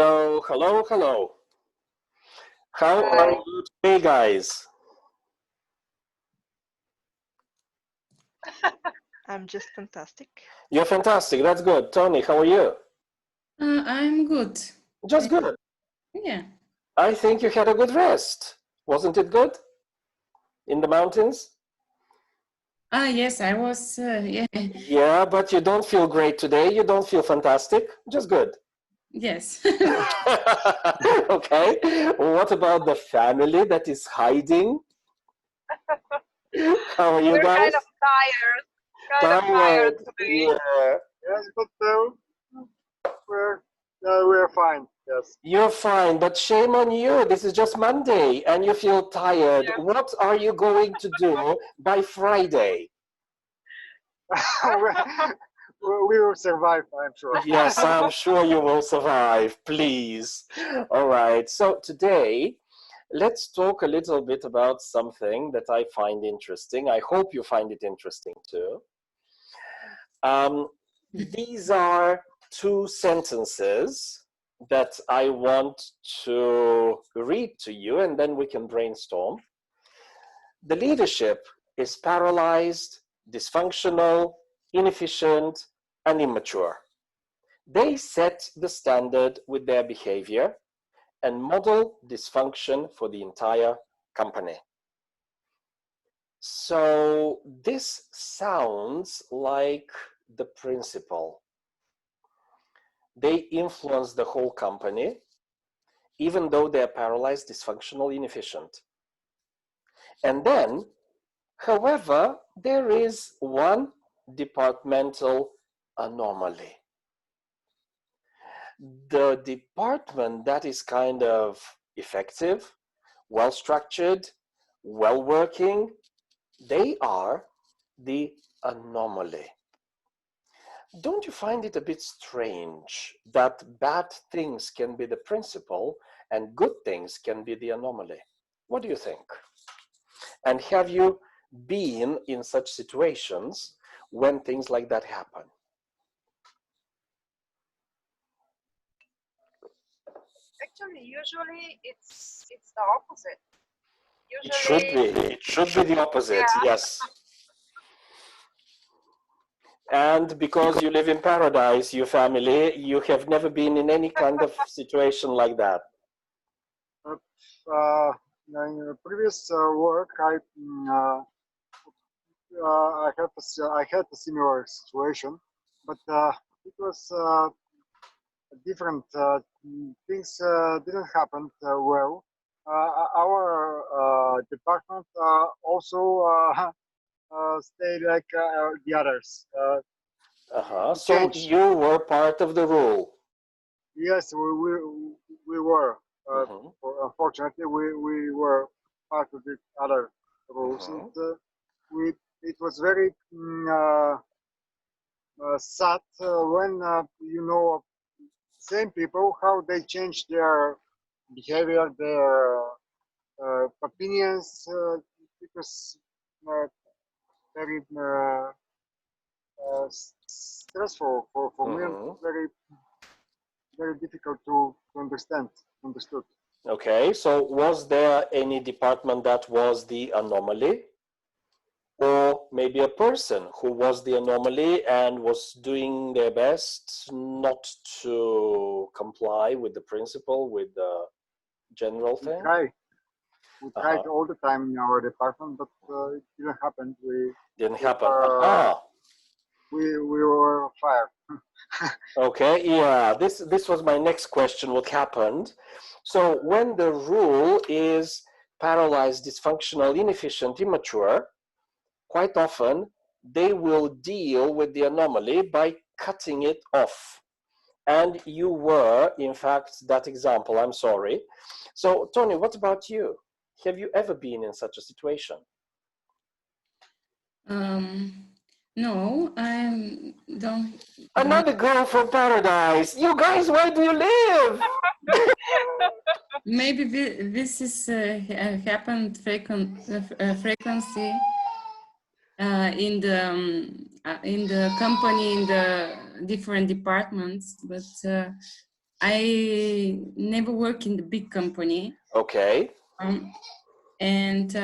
So, hello, hello. How are Hi. you today, guys? I'm just fantastic. You're fantastic. That's good. Tony, how are you? I'm good. Just good. Yeah. I think you had a good rest. Wasn't it good? In the mountains? Yes, I was. Yeah. Yeah, but you don't feel great today. You don't feel fantastic. Just good. Yes. Okay. What about the family that is hiding? How are you We're guys? kind of tired. Tired. Today. Yeah. Yes, but we're fine. Yes. You're fine, but shame on you. This is just Monday and you feel tired. Yeah. What are you going to do by Friday? we will survive, I'm sure. Yes, I'm sure you will survive, please. All right, so today, let's talk a little bit about something that I find interesting. I hope you find it interesting too. These are two sentences that I want to read to you, and then we can brainstorm. The leadership is paralyzed, dysfunctional, inefficient, and immature. They set the standard with their behavior and model dysfunction for the entire company. So this sounds like the principle. They influence the whole company, even though they're paralyzed, dysfunctional, inefficient. And then, however, there is one departmental anomaly. The department that is kind of effective, well-structured, well-working, they are the anomaly. Don't you find it a bit strange that bad things can be the principle and good things can be the anomaly? What do you think? And have you been in such situations when things like that happen? Actually, usually it's the opposite. It should be. It should be the opposite, Yeah. yes. And because you live in paradise, you family, you have never been in any kind of situation like that. In the previous work, I had a similar situation, but it was different. Things didn't happen well. Our department also stayed like the others. So Changed. you were part of the rule. Yes, we were. Unfortunately, we were part of the other rules, and it was very sad when you know same people how they change their behavior, their opinions. It was very stressful for me, and very difficult to understood. Okay, so was there any department that was the anomaly? Or maybe a person who was the anomaly and was doing their best not to comply with the principle, with the general thing? We tried all the time in our department, but it didn't happen. We were fired. Okay, yeah, this was my next question, what happened. So when the rule is paralyzed, dysfunctional, inefficient, immature, quite often they will deal with the anomaly by cutting it off. And you were, in fact, that example. I'm sorry. So, Tony, what about you? Have you ever been in such a situation? No, I don't. Another girl from paradise. You guys, where do you live? Maybe this is happened frequency in the company, in the different departments, but I never work in the big company. Okay. And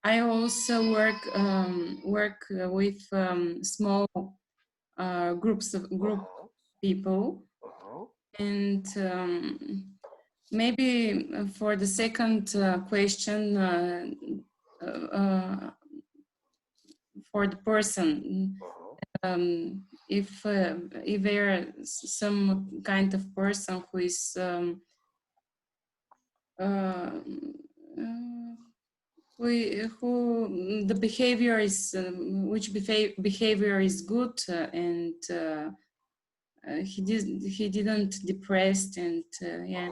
I also work with small group people. And maybe for the second question, for the person, if there is some kind of person who is who the behavior is which behavior is good, and he didn't depressed, and yeah.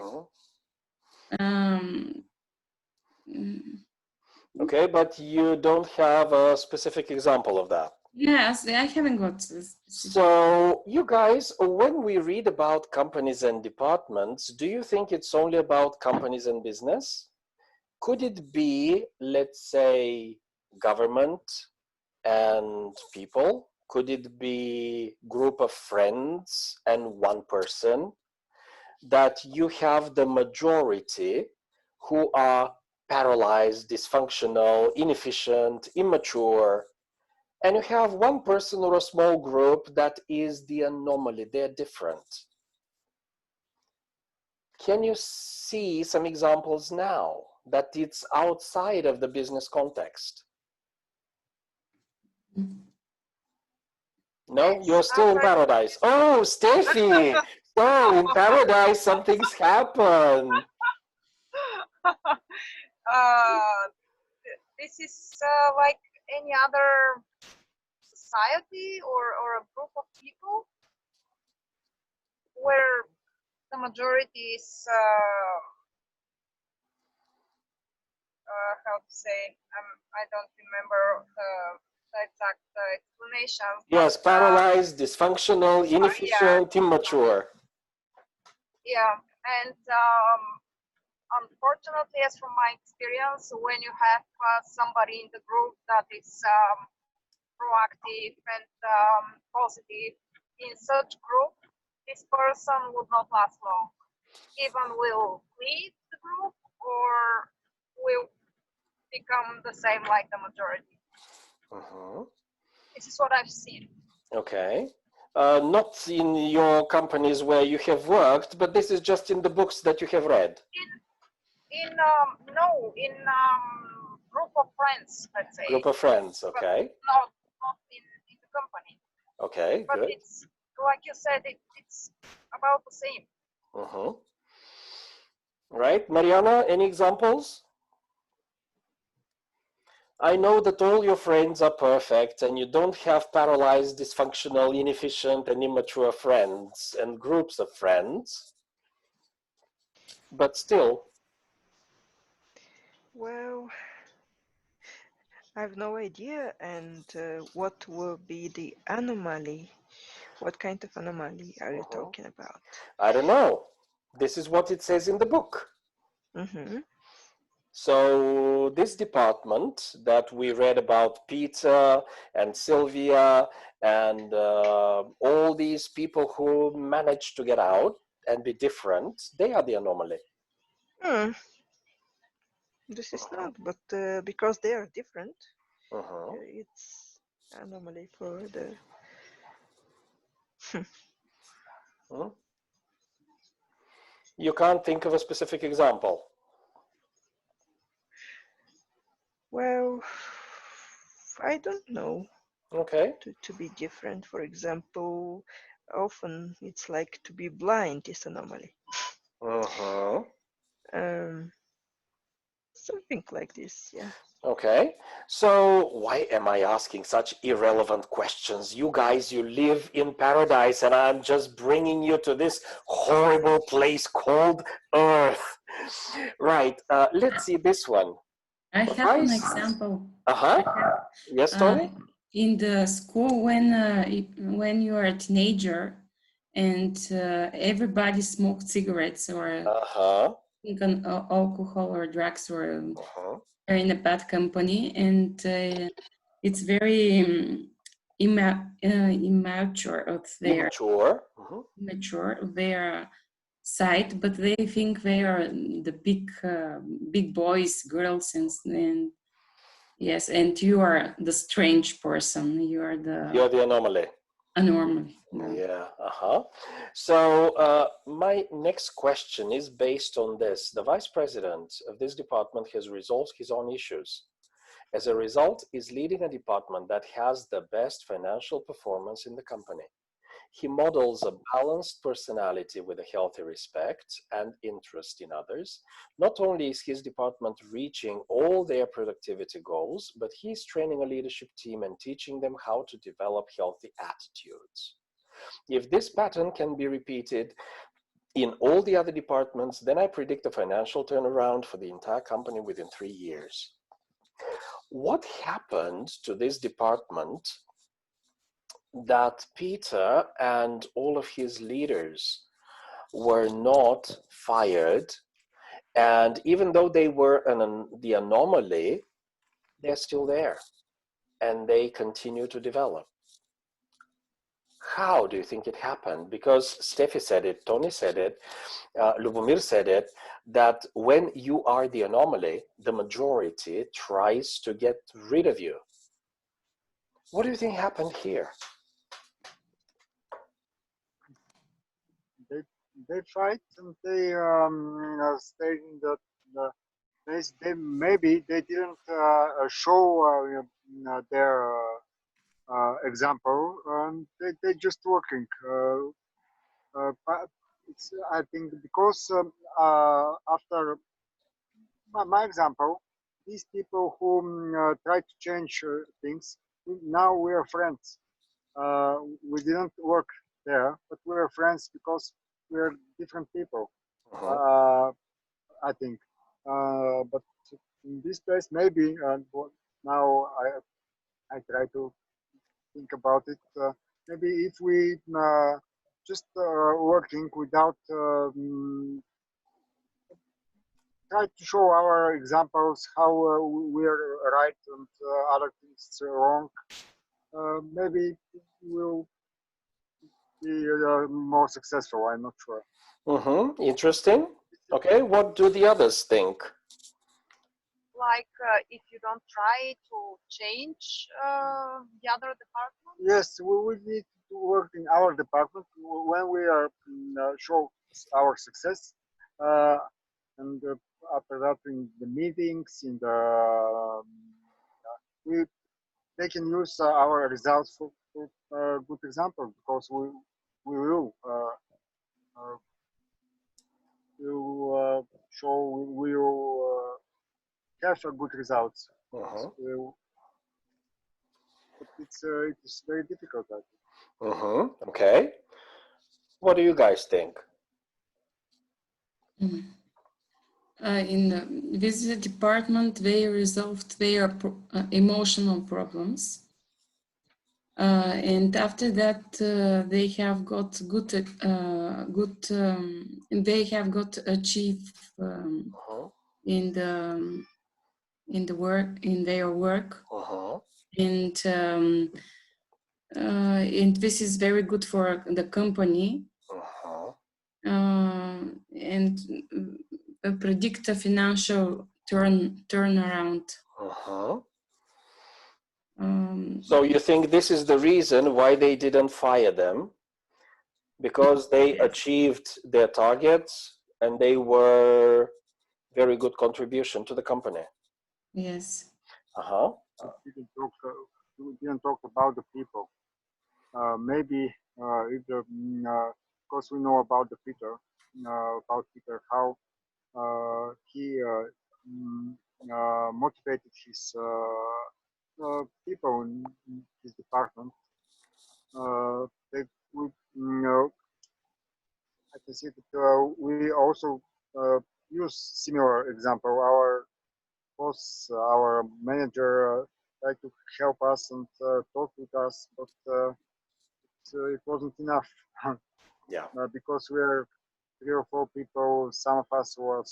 Okay, but you don't have a specific example of that. Yes, I haven't got this. So you guys, when we read about companies and departments, do you think it's only about companies and business? Could it be, let's say, government and people? Could it be group of friends and one person? That you have the majority who are paralyzed, dysfunctional, inefficient, immature, and you have one person or a small group that is the anomaly, they're different. Can you see some examples now that it's outside of the business context? No, you're still in paradise. Oh, Steffi! So in paradise, something's happened. This is like any other society or a group of people where the majority is how to say, I don't remember the exact explanation. Yes, but, paralyzed, dysfunctional, inefficient, immature. Yeah, and unfortunately, as from my experience, when you have somebody in the group that is proactive and positive in such group, this person would not last long. Even will leave the group or will become the same like the majority. This is what I've seen. Okay. Not in your companies where you have worked, but this is just in the books that you have read. In group of friends, let's say. Group of friends, okay. But not in the company. Okay, but good. It's like you said, it's about the same. Right, Mariana, any examples? I know that all your friends are perfect and you don't have paralyzed, dysfunctional, inefficient, and immature friends and groups of friends, but still. Well, I have no idea. And what will be the anomaly? What kind of anomaly are you talking about? I don't know. This is what it says in the book. So this department that we read about, Peter and Sylvia and all these people who managed to get out and be different, they are the anomaly. This is not, but because they are different, it's anomaly for the... You can't think of a specific example? Well, I don't know. Okay. To be different, for example, often it's like to be blind is anomaly. Something like this, yeah. Okay, so why am I asking such irrelevant questions? You guys, you live in paradise and I'm just bringing you to this horrible place called Earth. Right, let's see this one. I have an example. Yes, Tony? In the school, when you are a teenager and everybody smoked cigarettes or drink alcohol or drugs, or are in a bad company, and it's very immature of their immature. They are side, but they think they are the big boys, girls, and yes, and you are the strange person. You're the anomaly. Anomaly. Yeah. So my next question is based on this. The vice president of this department has resolved his own issues. As a result, is leading a department that has the best financial performance in the company. He models a balanced personality with a healthy respect and interest in others. Not only is his department reaching all their productivity goals, but he's training a leadership team and teaching them how to develop healthy attitudes. If this pattern can be repeated in all the other departments, then I predict a financial turnaround for the entire company within 3 years. What happened to this department that Peter and all of his leaders were not fired, and even though they were the anomaly, they're still there and they continue to develop? How do you think it happened? Because Steffi said it, Tony said it, Lubomir said it, that when you are the anomaly, the majority tries to get rid of you. What do you think happened here? They fight and they stay in the place. Maybe they didn't show their example. They just working. But it's, I think because after my example, these people who try to change things, now we are friends. We didn't work there, but we are friends because we are different people. I think. But in this place, maybe now I try to think about it. Maybe if we just working without try to show our examples how we are right and other things wrong, maybe we'll be more successful. I'm not sure. Interesting. Okay, what do the others think? Like if you don't try to change the other department? Yes, we need to work in our department when we are show our success, and after that in the meetings, in the they can use our results for good example, because we will show we will have a good results. But it's very difficult, I think. Okay. What do you guys think? In this department, they resolved their emotional problems. And after that, they have got they have got achieved in their work, and this is very good for the company, and predict a financial turnaround. So you think this is the reason why they didn't fire them? Because they achieved their targets and they were very good contribution to the company. Yes. We didn't talk about the people. Maybe if the because we know about the Peter, how he motivated his people in his department. I can see that we also use similar example. Our boss, our manager, tried to help us and talk with us, but it wasn't enough. Because we're 3 or 4 people. Some of us were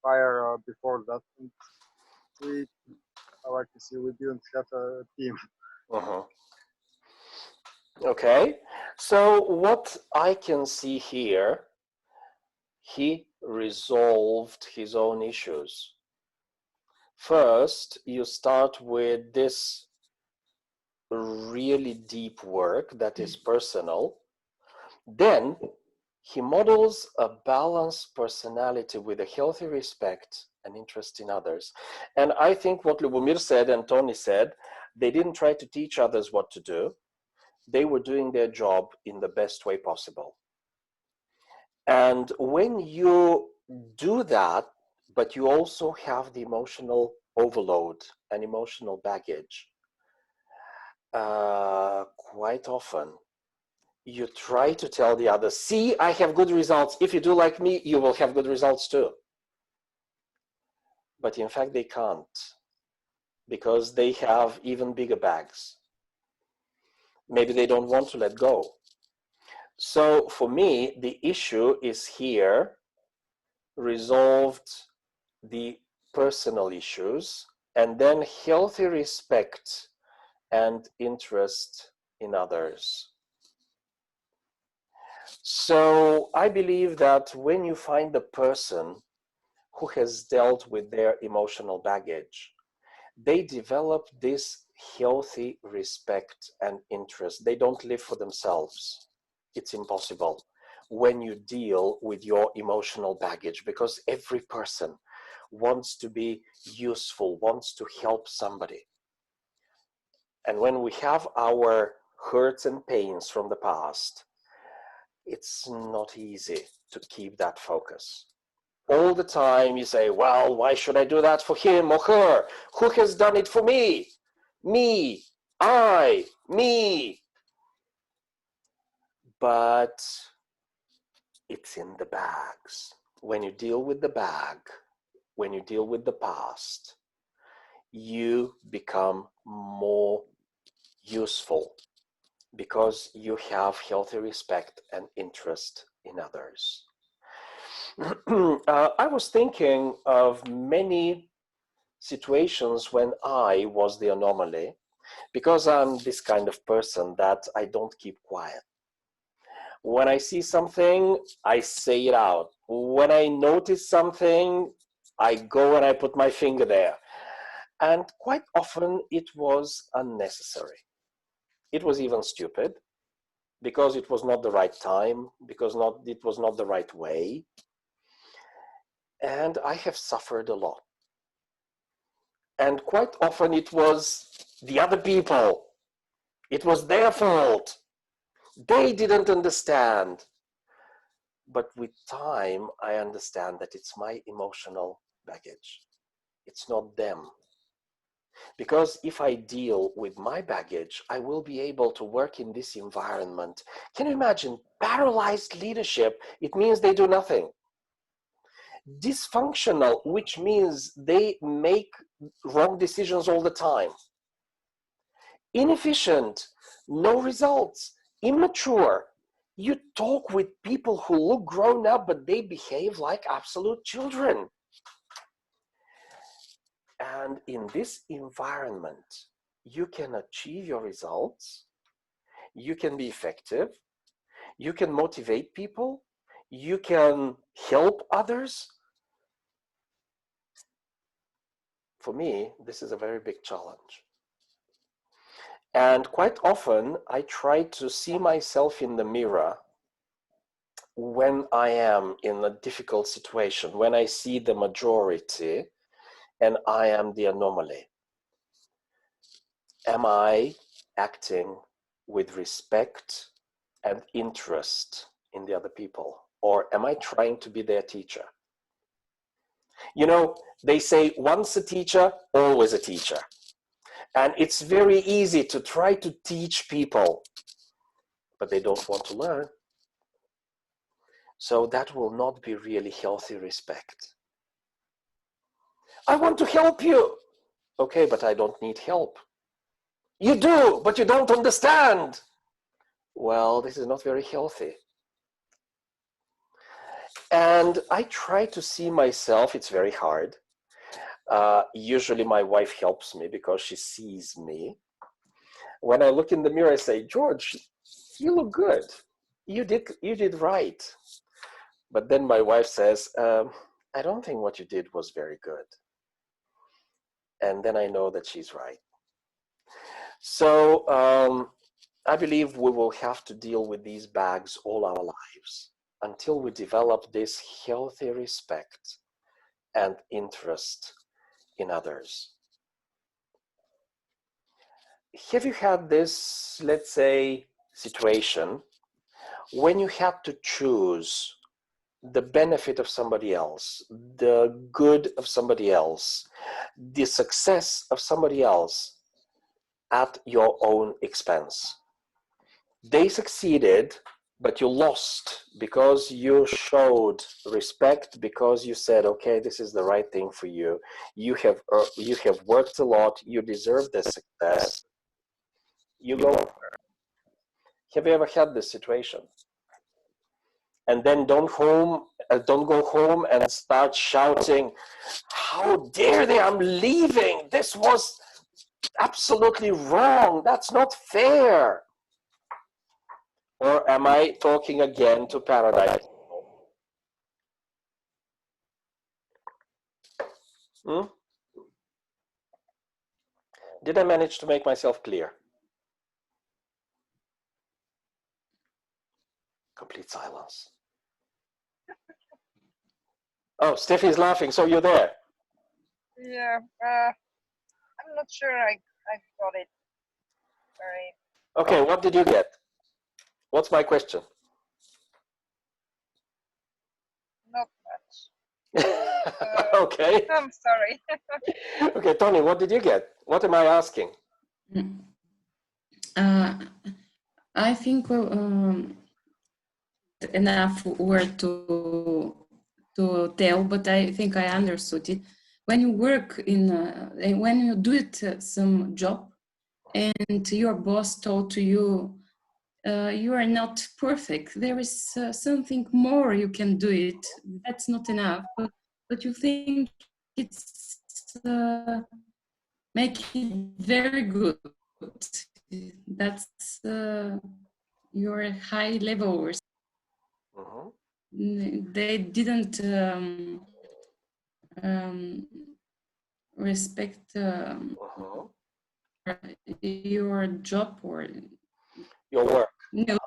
fired before that. And I like to see we didn't have a team. Okay, so what I can see here he resolved his own issues. First, you start with this really deep work that is personal. Then he models a balanced personality with a healthy respect and interest in others. And I think what Lubomir said and Tony said, they didn't try to teach others what to do. They were doing their job in the best way possible. And when you do that, but you also have the emotional overload and emotional baggage, quite often you try to tell the others, see, I have good results. If you do like me, you will have good results too. But in fact, they can't, because they have even bigger bags. Maybe they don't want to let go. So for me, the issue is here, resolved the personal issues, and then healthy respect and interest in others. So I believe that when you find the person who has dealt with their emotional baggage, they develop this healthy respect and interest. They don't live for themselves. It's impossible when you deal with your emotional baggage, because every person wants to be useful, wants to help somebody. And when we have our hurts and pains from the past, it's not easy to keep that focus. All the time you say, well, why should I do that for him or her? Who has done it for me? Me, I, me. But it's in the bags. When you deal with the bag, when you deal with the past, you become more useful because you have healthy respect and interest in others. I was thinking of many situations when I was the anomaly, because I'm this kind of person that I don't keep quiet. When I see something, I say it out. When I notice something, I go and I put my finger there. And quite often it was unnecessary. It was even stupid, because it was not the right time, because it was not the right way. And I have suffered a lot. And quite often it was the other people. It was their fault. They didn't understand. But with time, I understand that it's my emotional baggage. It's not them. Because if I deal with my baggage, I will be able to work in this environment. Can you imagine paralyzed leadership? It means they do nothing. Dysfunctional, which means they make wrong decisions all the time. Inefficient, no results. Immature. You talk with people who look grown up, but they behave like absolute children. And in this environment, you can achieve your results, you can be effective, you can motivate people, you can help others. For me, this is a very big challenge. And quite often, I try to see myself in the mirror when I am in a difficult situation, when I see the majority and I am the anomaly. Am I acting with respect and interest in the other people? Or am I trying to be their teacher? You know, they say once a teacher, always a teacher. And it's very easy to try to teach people, but they don't want to learn. So that will not be really healthy respect. I want to help you. Okay, but I don't need help. You do, but you don't understand. Well, this is not very healthy. And I try to see myself, it's very hard. Usually my wife helps me because she sees me. When I look in the mirror, I say, George, you look good. You did right. But then my wife says, I don't think what you did was very good. And then I know that she's right. So I believe we will have to deal with these bags all our lives until we develop this healthy respect and interest in others. Have you had this, let's say, situation when you had to choose the benefit of somebody else, the good of somebody else, the success of somebody else at your own expense? They succeeded, but you lost because you showed respect, because you said, okay, this is the right thing for you. You have worked a lot. You deserve this success. You go. Have you ever had this situation? And then don't go home and start shouting, how dare they, I'm leaving. This was absolutely wrong. That's not fair. Or am I talking again to paradise? Did I manage to make myself clear? Complete silence. Oh, Steffi's laughing, so you're there. Yeah, I'm not sure I got it. Sorry. Okay, what did you get? What's my question? Not much. Okay. I'm sorry. Okay, Tony, what did you get? What am I asking? I think enough word to tell, but I think I understood it. When you work when you do it some job, and your boss told to you, you are not perfect. There is something more you can do it. That's not enough, but you think it's make it very good. That's your high level. They didn't respect your job or your work. No.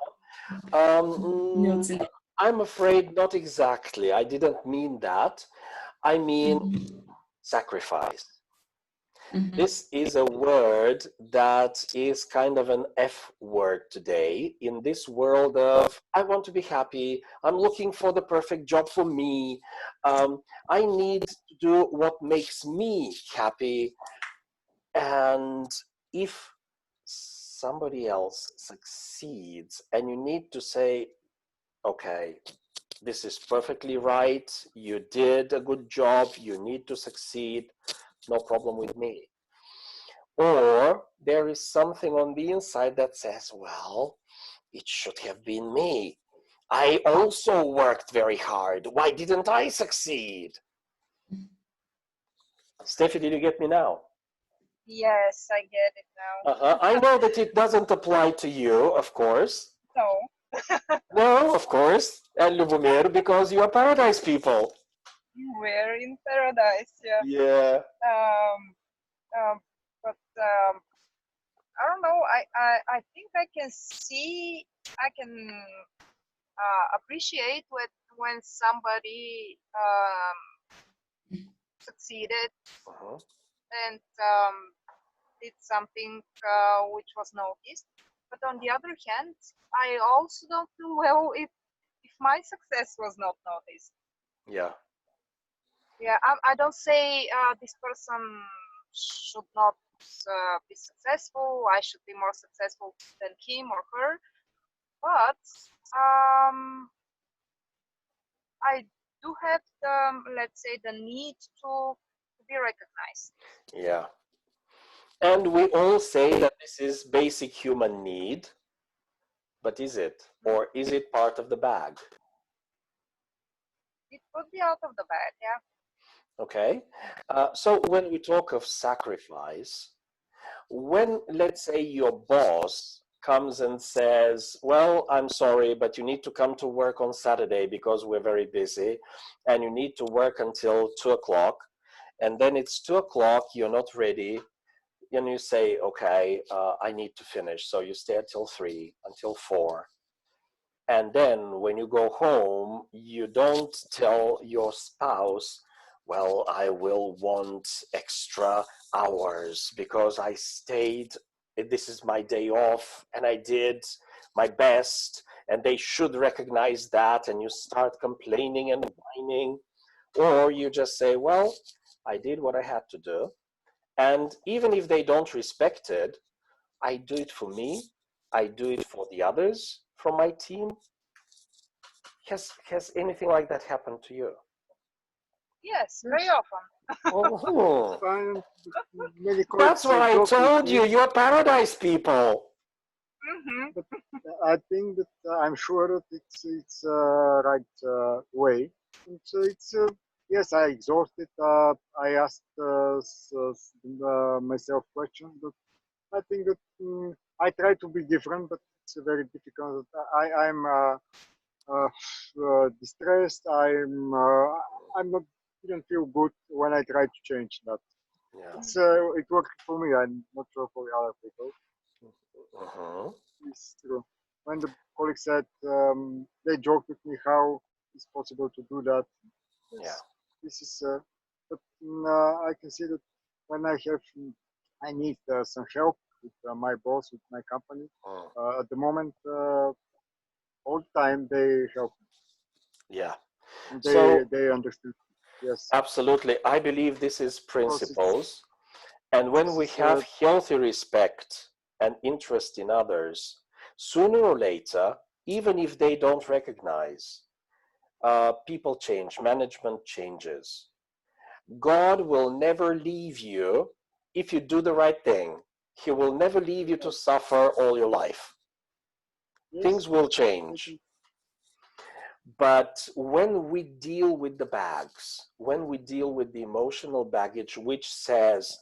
I'm afraid not exactly. I didn't mean that. I mean sacrifice. This is a word that is kind of an F word today in this world of, I want to be happy, I'm looking for the perfect job for me, I need to do what makes me happy. And if somebody else succeeds and you need to say, okay, this is perfectly right, you did a good job, you need to succeed, no problem with me. Or there is something on the inside that says, well, it should have been me. I also worked very hard. Why didn't I succeed? Steffi, did you get me now? Yes, I get it now. I know that it doesn't apply to you, of course. No. No, of course. And Lubomir, because you are paradise people. We're in paradise, yeah. Yeah. But I don't know. I think I can see. I can appreciate when somebody succeeded and did something which was noticed. But on the other hand, I also don't feel well if my success was not noticed. Yeah. Yeah, I don't say this person should not be successful. I should be more successful than him or her. But I do have the, let's say, the need to be recognized. Yeah. And we all say that this is basic human need, but is it? Or is it part of the bag? It could be out of the bag, yeah. Okay. So when we talk of sacrifice, when, let's say, your boss comes and says, well, I'm sorry, but you need to come to work on Saturday because we're very busy, and you need to work until 2 o'clock, and then it's 2 o'clock, you're not ready, and you say, okay, I need to finish. So you stay until 3, until 4. And then when you go home, you don't tell your spouse, well, I will want extra hours because I stayed, this is my day off, and I did my best, and they should recognize that, and you start complaining and whining. Or you just say, well, I did what I had to do. And even if they don't respect it, I do it for me, I do it for the others from my team. Has anything like that happened to you? Yes, very often. Oh, Fine. Many that's colleagues what I joke with told me, you. You're paradise people. Hmm. I think that I'm sure that it's right way. And so it's yes, I exhausted. I asked myself questions, but I think that I try to be different, but it's very difficult. I'm distressed. I'm not didn't feel good when I try to change that. Yeah. It's it worked for me. I'm not sure for the other people. It's true. When the colleague said they joked with me how it's possible to do that. Yes, Yeah. this is. But I can see that when I need some help with my boss, with my company. At the moment, all the time they help. Yeah. And So they understood. Yes. absolutely, I believe this is Because principles. And when we it's have healthy respect and interest in others, sooner or later, even if they don't recognize, people change, management changes. God will never leave you if you do the right thing. He will never leave you to suffer all your life. yes, Things will change. But when we deal with the bags, when we deal with the emotional baggage, which says,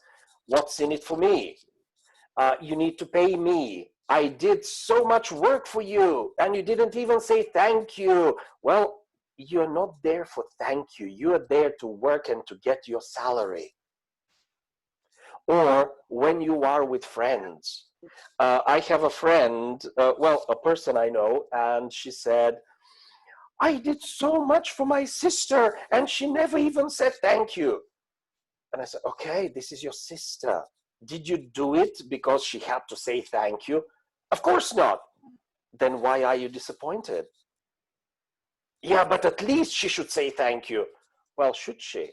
what's in it for me? You need to pay me. I did so much work for you, and you didn't even say thank you. Well, you're not there for thank you. You're there to work and to get your salary. Or when you are with friends. I have a friend, a person I know, and she said, I did so much for my sister, and she never even said thank you. And I said, okay, this is your sister. Did you do it because she had to say thank you? Of course not. Then why are you disappointed? Yeah, but at least she should say thank you. Well, should she?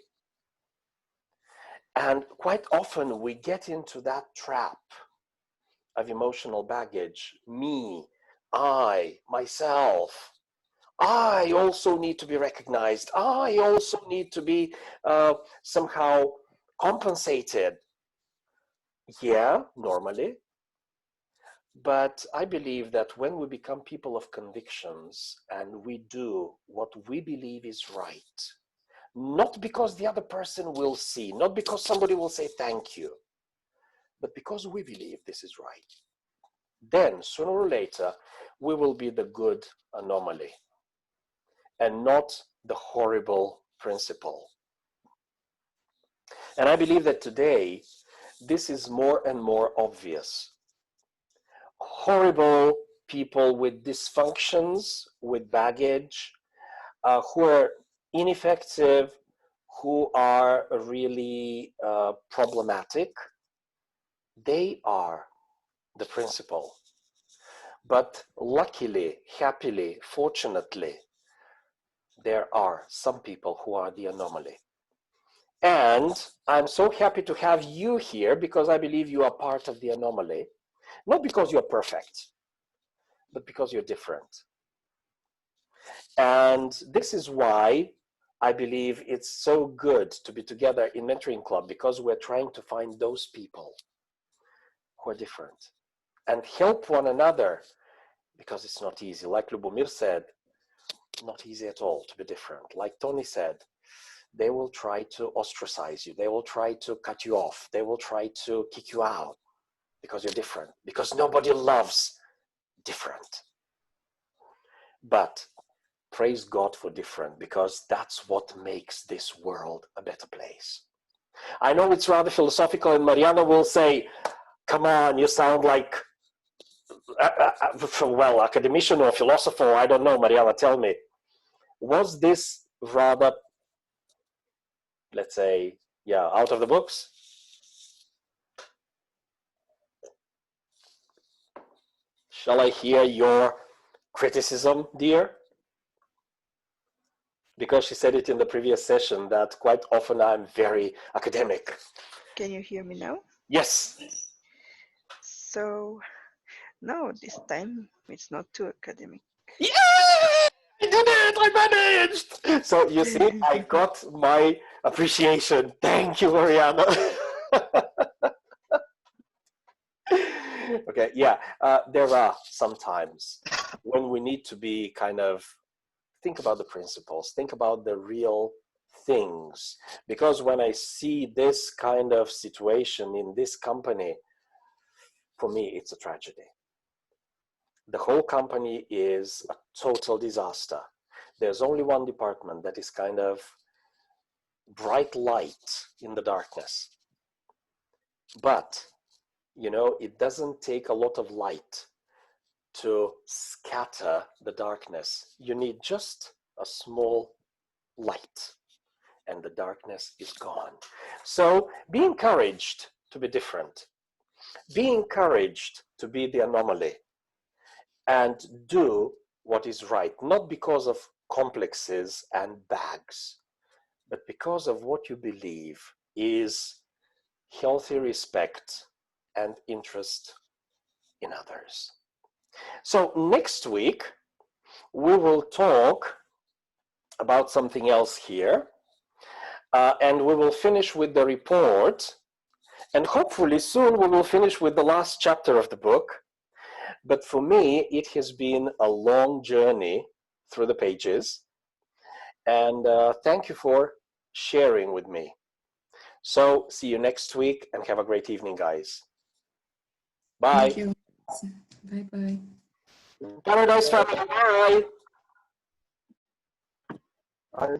And quite often we get into that trap of emotional baggage. Me, I, myself. I also need to be recognized. I also need to be somehow compensated. Yeah, normally. But I believe that when we become people of convictions and we do what we believe is right, not because the other person will see, not because somebody will say thank you, but because we believe this is right, then sooner or later we will be the good anomaly and not the horrible principle. And I believe that today this is more and more obvious. Horrible people with dysfunctions, with baggage, who are ineffective, who are really problematic, they are the principle. But luckily, happily, fortunately, there are some people who are the anomaly. And I'm so happy to have you here because I believe you are part of the anomaly, not because you're perfect, but because you're different. And this is why I believe it's so good to be together in Mentoring Club, because we're trying to find those people who are different and help one another, because it's not easy. Like Lubomir said, not easy at all to be different. Like Tony said, they will try to ostracize you. They will try to cut you off. They will try to kick you out because you're different, because nobody loves different. But praise God for different, because that's what makes this world a better place. I know it's rather philosophical, and Mariana will say, come on, you sound like, well, academician or philosopher, I don't know. Mariana, tell me, was this rather, let's say, yeah, out of the books? Shall I hear your criticism, dear? Because she said it in the previous session that quite often I'm very academic. Can you hear me now? Yes. So, no, this time it's not too academic. Yeah! I did it! I managed! So you see, I got my appreciation. Thank you, Mariana. Okay, yeah, there are some times when we need to be kind of, think about the principles, think about the real things. Because when I see this kind of situation in this company, for me, it's a tragedy. The whole company is a total disaster. There's only one department that is kind of bright light in the darkness. But, you know, it doesn't take a lot of light to scatter the darkness. You need just a small light and the darkness is gone. So be encouraged to be different. Be encouraged to be the anomaly and do what is right, not because of complexes and bags, but because of what you believe is healthy respect and interest in others. So next week, we will talk about something else here, and we will finish with the report, and hopefully soon we will finish with the last chapter of the book. But for me, it has been a long journey through the pages, and thank you for sharing with me. So see you next week, and have a great evening, guys. Bye. Thank you. Bye-bye. Paradise Family, bye. I